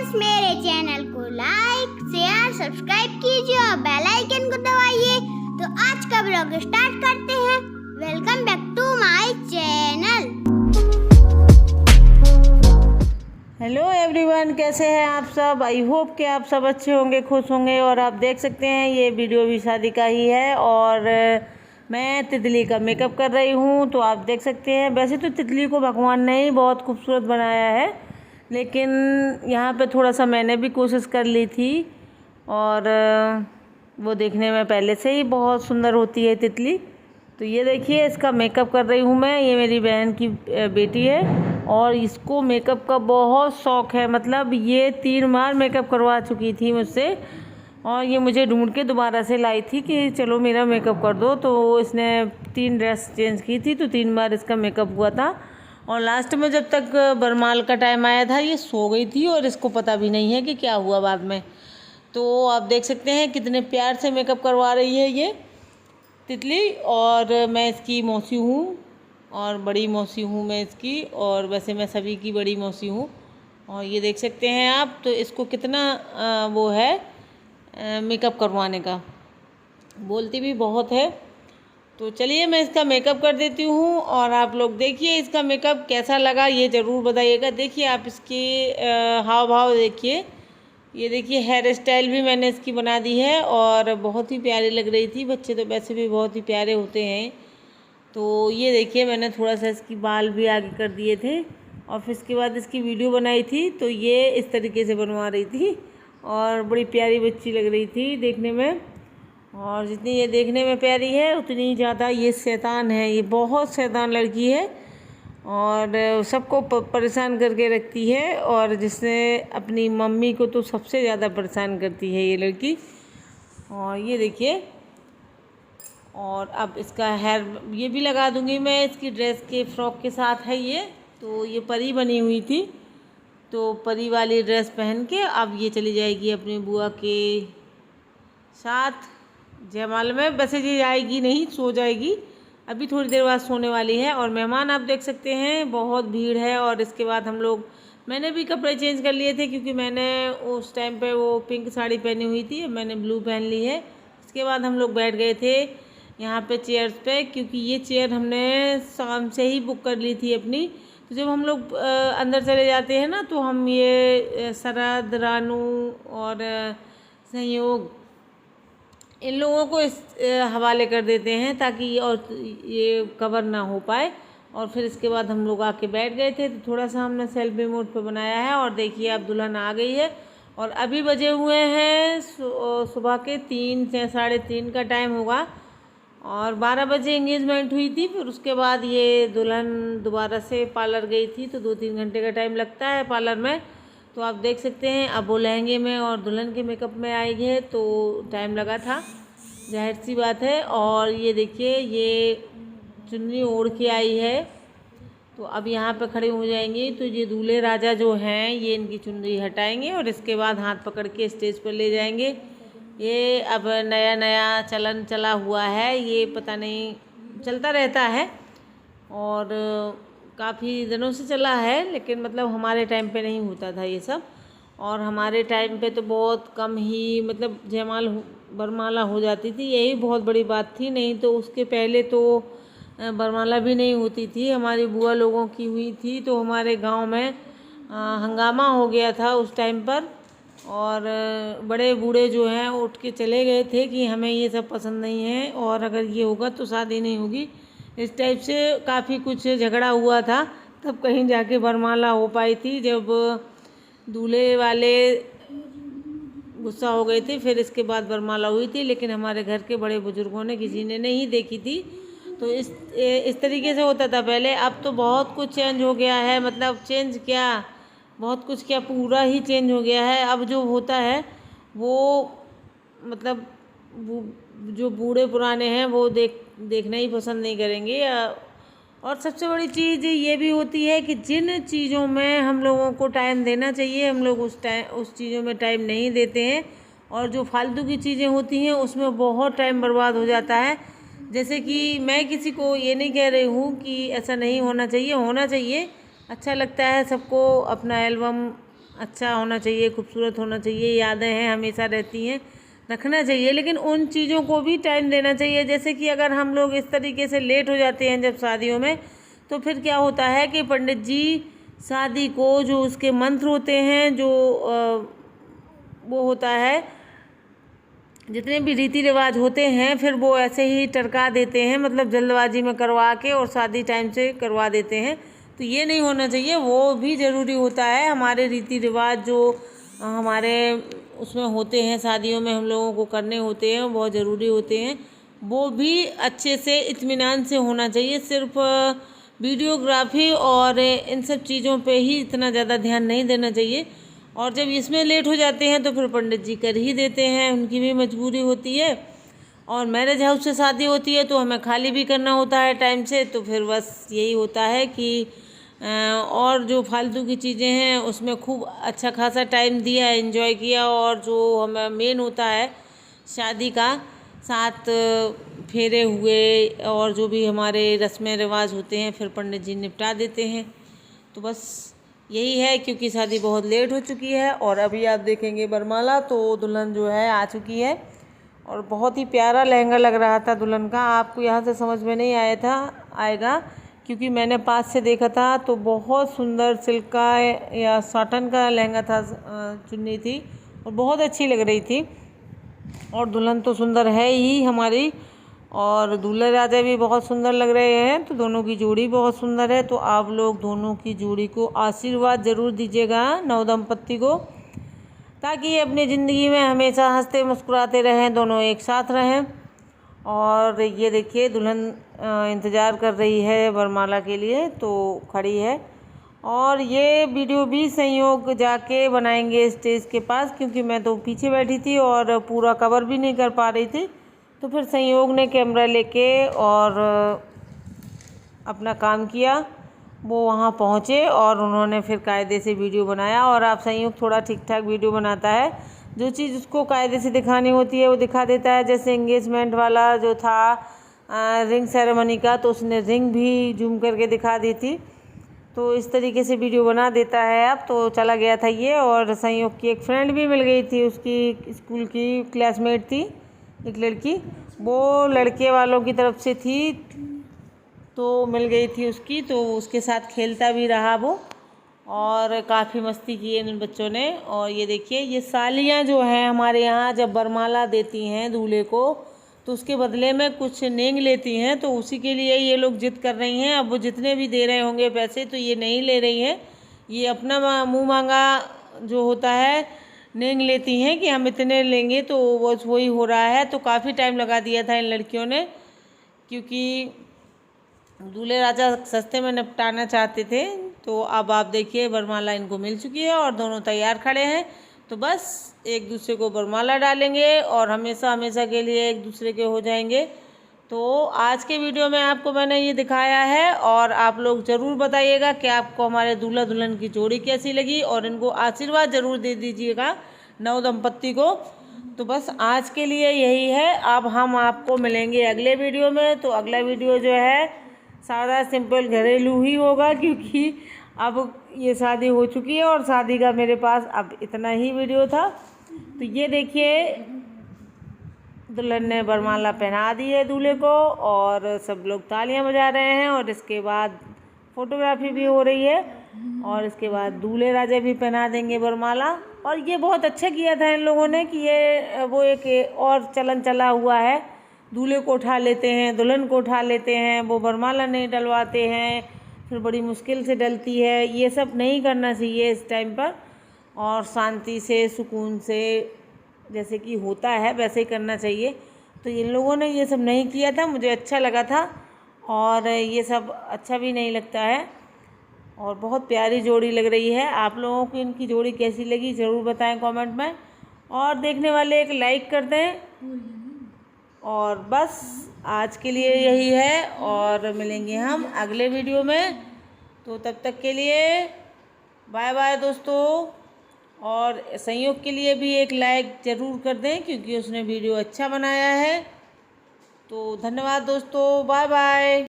Guys, मेरे channel को like share subscribe कीजिए और बेल आइकन को दबाइए। तो आज का ब्लॉग स्टार्ट करते हैं। Welcome back to my channel. Hello everyone, कैसे हैं आप सब। आई होप कि आप सब अच्छे होंगे, खुश होंगे। और आप देख सकते हैं ये वीडियो भी शादी का ही है और मैं तितली का मेकअप कर रही हूँ। तो आप देख सकते हैं, वैसे तो तितली को भगवान ने ही बहुत खूबसूरत बनाया है, लेकिन यहाँ पे थोड़ा सा मैंने भी कोशिश कर ली थी। और वो देखने में पहले से ही बहुत सुंदर होती है तितली। तो ये देखिए, इसका मेकअप कर रही हूँ मैं। ये मेरी बहन की बेटी है और इसको मेकअप का बहुत शौक़ है। मतलब ये 3 बार मेकअप करवा चुकी थी मुझसे और ये मुझे ढूंढ के दोबारा से लाई थी कि चलो मेरा मेकअप कर दो। तो इसने 3 ड्रेस चेंज की थी, तो 3 बार इसका मेकअप हुआ था। और लास्ट में जब तक बरमाल का टाइम आया था, ये सो गई थी और इसको पता भी नहीं है कि क्या हुआ बाद में। तो आप देख सकते हैं कितने प्यार से मेकअप करवा रही है ये तितली। और मैं इसकी मौसी हूँ और बड़ी मौसी हूँ मैं इसकी, और वैसे मैं सभी की बड़ी मौसी हूँ। और ये देख सकते हैं आप, तो इसको कितना वो है मेकअप करवाने का, बोलती भी बहुत है। तो चलिए मैं इसका मेकअप कर देती हूँ और आप लोग देखिए इसका मेकअप कैसा लगा, ये ज़रूर बताइएगा। देखिए आप इसके हाव भाव देखिए, ये देखिए हेयर स्टाइल भी मैंने इसकी बना दी है और बहुत ही प्यारी लग रही थी। बच्चे तो वैसे भी बहुत ही प्यारे होते हैं। तो ये देखिए मैंने थोड़ा सा इसकी बाल भी आगे कर दिए थे और फिर इसके बाद इसकी वीडियो बनाई थी। तो ये इस तरीके से बनवा रही थी और बड़ी प्यारी बच्ची लग रही थी देखने में। और जितनी ये देखने में प्यारी है उतनी ज़्यादा ये शैतान है। ये बहुत शैतान लड़की है और सबको परेशान करके रखती है, और जिसने अपनी मम्मी को तो सबसे ज़्यादा परेशान करती है ये लड़की। और ये देखिए, और अब इसका हेयर ये भी लगा दूंगी मैं इसकी ड्रेस के फ्रॉक के साथ है ये। तो ये परी बनी हुई थी, तो परी वाली ड्रेस पहन के अब ये चली जाएगी अपनी बुआ के साथ जयमाल में। वैसे ये जाएगी नहीं, सो जाएगी, अभी थोड़ी देर बाद सोने वाली है। और मेहमान आप देख सकते हैं, बहुत भीड़ है। और इसके बाद हम लोग, मैंने भी कपड़े चेंज कर लिए थे क्योंकि मैंने उस टाइम पे वो पिंक साड़ी पहनी हुई थी, मैंने ब्लू पहन ली है। इसके बाद हम लोग बैठ गए थे यहाँ पे चेयर्स पे, क्योंकि ये चेयर हमने शाम से ही बुक कर ली थी अपनी। तो जब हम लोग अंदर चले जाते हैं ना, तो हम ये शरद, रानू और संयोग, इन लोगों को इस हवाले कर देते हैं ताकि और ये कवर ना हो पाए। और फिर इसके बाद हम लोग आके बैठ गए थे। तो थोड़ा सा हमने सेल्फी मोड पे बनाया है। और देखिए अब दुल्हन आ गई है और अभी बजे हुए हैं सुबह के 3 से 3:30 का टाइम होगा। और 12 बजे एंगेजमेंट हुई थी। फिर उसके बाद ये दुल्हन दोबारा से पार्लर गई थी, तो 2-3 घंटे का टाइम लगता है पार्लर में। तो आप देख सकते हैं अब वो लहंगे में और दुल्हन के मेकअप में आई है, तो टाइम लगा था, जाहिर सी बात है। और ये देखिए ये चुन्नी ओढ़ के आई है, तो अब यहाँ पे खड़े हो जाएंगे। तो ये दूल्हे राजा जो हैं, ये इनकी चुन्नी हटाएंगे और इसके बाद हाथ पकड़ के स्टेज पर ले जाएंगे। ये अब नया नया चलन चला हुआ है, ये पता नहीं चलता रहता है और काफ़ी दिनों से चला है, लेकिन मतलब हमारे टाइम पे नहीं होता था ये सब। और हमारे टाइम पे तो बहुत कम ही मतलब जयमाल बरमाला हो जाती थी, यही बहुत बड़ी बात थी। नहीं तो उसके पहले तो बरमाला भी नहीं होती थी। हमारी बुआ लोगों की हुई थी, तो हमारे गांव में हंगामा हो गया था उस टाइम पर। और बड़े बूढ़े जो हैं उठ के चले गए थे कि हमें ये सब पसंद नहीं है और अगर ये होगा तो शादी नहीं होगी। इस टाइप से काफ़ी कुछ झगड़ा हुआ था, तब कहीं जाके बरमाला हो पाई थी, जब दूल्हे वाले गुस्सा हो गए थे। फिर इसके बाद बरमाला हुई थी, लेकिन हमारे घर के बड़े बुजुर्गों ने किसी ने नहीं देखी थी। तो इस तरीके से होता था पहले। अब तो बहुत कुछ चेंज हो गया है, मतलब चेंज क्या, बहुत कुछ क्या, पूरा ही चेंज हो गया है। अब जो होता है वो मतलब जो बूढ़े पुराने हैं वो देखना ही पसंद नहीं करेंगे। और सबसे बड़ी चीज़ ये भी होती है कि जिन चीज़ों में हम लोगों को टाइम देना चाहिए, हम लोग उस चीज़ों में टाइम नहीं देते हैं। और जो फालतू की चीज़ें होती हैं उसमें बहुत टाइम बर्बाद हो जाता है। जैसे कि मैं किसी को ये नहीं कह रही हूँ कि ऐसा नहीं होना चाहिए, होना चाहिए। अच्छा लगता है सबको अपना एल्बम अच्छा होना चाहिए, खूबसूरत होना चाहिए, यादें हैं हमेशा रहती हैं, रखना चाहिए। लेकिन उन चीज़ों को भी टाइम देना चाहिए। जैसे कि अगर हम लोग इस तरीके से लेट हो जाते हैं जब शादियों में, तो फिर क्या होता है कि पंडित जी शादी को जो उसके मंत्र होते हैं, जो वो होता है, जितने भी रीति रिवाज होते हैं, फिर वो ऐसे ही टरका देते हैं, मतलब जल्दबाजी में करवा के और शादी टाइम से करवा देते हैं। तो ये नहीं होना चाहिए, वो भी ज़रूरी होता है। हमारे रीति रिवाज जो हमारे उसमें होते हैं, शादियों में हम लोगों को करने होते हैं, बहुत ज़रूरी होते हैं, वो भी अच्छे से इत्मीनान से होना चाहिए। सिर्फ वीडियोग्राफी और इन सब चीज़ों पे ही इतना ज़्यादा ध्यान नहीं देना चाहिए। और जब इसमें लेट हो जाते हैं तो फिर पंडित जी कर ही देते हैं, उनकी भी मजबूरी होती है। और मैरिज हाउस से शादी होती है तो हमें खाली भी करना होता है टाइम से, तो फिर बस यही होता है कि और जो फालतू की चीज़ें हैं उसमें खूब अच्छा खासा टाइम दिया, एंजॉय किया। और जो हमें मेन होता है शादी का, 7 फेरे हुए और जो भी हमारे रस्में रिवाज होते हैं, फिर पंडित जी निपटा देते हैं। तो बस यही है, क्योंकि शादी बहुत लेट हो चुकी है। और अभी आप देखेंगे बरमाला, तो दुल्हन जो है आ चुकी है और बहुत ही प्यारा लहंगा लग रहा था दुल्हन का। आपको यहाँ से समझ में नहीं आएगा क्योंकि मैंने पास से देखा था, तो बहुत सुंदर सिल्क का या साटन का लहंगा था, चुन्नी थी और बहुत अच्छी लग रही थी। और दुल्हन तो सुंदर है ही हमारी, और दूल्हे राजा भी बहुत सुंदर लग रहे हैं। तो दोनों की जोड़ी बहुत सुंदर है। तो आप लोग दोनों की जोड़ी को आशीर्वाद ज़रूर दीजिएगा, नवदंपति को, ताकि ये अपनी ज़िंदगी में हमेशा हंसते मुस्कुराते रहें, दोनों एक साथ रहें। और ये देखिए दुल्हन इंतज़ार कर रही है वरमाला के लिए, तो खड़ी है। और ये वीडियो भी संयोग जाके बनाएंगे स्टेज के पास, क्योंकि मैं तो पीछे बैठी थी और पूरा कवर भी नहीं कर पा रही थी। तो फिर संयोग ने कैमरा लेके और अपना काम किया, वो वहाँ पहुँचे और उन्होंने फिर कायदे से वीडियो बनाया। और आप संयोग थोड़ा ठीक ठाक वीडियो बनाता है, जो चीज़ उसको कायदे से दिखानी होती है वो दिखा देता है। जैसे एंगेजमेंट वाला जो था रिंग सेरेमनी का, तो उसने रिंग भी जूम करके दिखा दी थी। तो इस तरीके से वीडियो बना देता है। अब तो चला गया था ये, और संयोग की एक फ्रेंड भी मिल गई थी, उसकी स्कूल की क्लासमेट थी एक लड़की, वो लड़के वालों की तरफ से थी, तो मिल गई थी उसकी, तो उसके साथ खेलता भी रहा वो, और काफ़ी मस्ती की इन बच्चों ने। और ये देखिए, ये सालियाँ जो हैं हमारे यहाँ जब वरमाला देती हैं दूल्हे को, तो उसके बदले में कुछ नेंग लेती हैं, तो उसी के लिए ये लोग जिद कर रही हैं। अब वो जितने भी दे रहे होंगे पैसे, तो ये नहीं ले रही हैं, ये अपना मुँह मांगा जो होता है नेंग लेती हैं कि हम इतने लेंगे, तो वही हो रहा है। तो काफ़ी टाइम लगा दिया था इन लड़कियों ने, क्योंकि दूल्हे राजा सस्ते में निपटाना चाहते थे। तो अब आप देखिए वरमाला इनको मिल चुकी है और दोनों तैयार खड़े हैं। तो बस एक दूसरे को वरमाला डालेंगे और हमेशा हमेशा के लिए एक दूसरे के हो जाएंगे। तो आज के वीडियो में आपको मैंने ये दिखाया है, और आप लोग ज़रूर बताइएगा कि आपको हमारे दूल्हा दुल्हन की जोड़ी कैसी लगी, और इनको आशीर्वाद ज़रूर दे दीजिएगा नव दंपत्ति को। तो बस आज के लिए यही है। अब हम आपको मिलेंगे अगले वीडियो में। तो अगला वीडियो जो है सादा सिंपल घरेलू ही होगा, क्योंकि अब ये शादी हो चुकी है और शादी का मेरे पास अब इतना ही वीडियो था। तो ये देखिए दुल्हन ने वरमाला पहना दी है दूल्हे को, और सब लोग तालियां बजा रहे हैं, और इसके बाद फोटोग्राफी भी हो रही है, और इसके बाद दूल्हे राजा भी पहना देंगे वरमाला। और ये बहुत अच्छा किया था इन लोगों ने कि ये वो एक और चलन चला हुआ है, दूल्हे को उठा लेते हैं, दुल्हन को उठा लेते हैं, वो वरमाला नहीं डलवाते हैं, फिर बड़ी मुश्किल से डलती है। ये सब नहीं करना चाहिए इस टाइम पर, और शांति से सुकून से जैसे कि होता है वैसे ही करना चाहिए। तो इन लोगों ने ये सब नहीं किया था, मुझे अच्छा लगा था, और ये सब अच्छा भी नहीं लगता है। और बहुत प्यारी जोड़ी लग रही है। आप लोगों को इनकी जोड़ी कैसी लगी ज़रूर बताएं कमेंट में, और देखने वाले एक लाइक कर दें। और बस आज के लिए यही है, और मिलेंगे हम अगले वीडियो में। तो तब तक के लिए बाय बाय दोस्तों। और संयोग के लिए भी एक लाइक ज़रूर कर दें, क्योंकि उसने वीडियो अच्छा बनाया है। तो धन्यवाद दोस्तों, बाय बाय।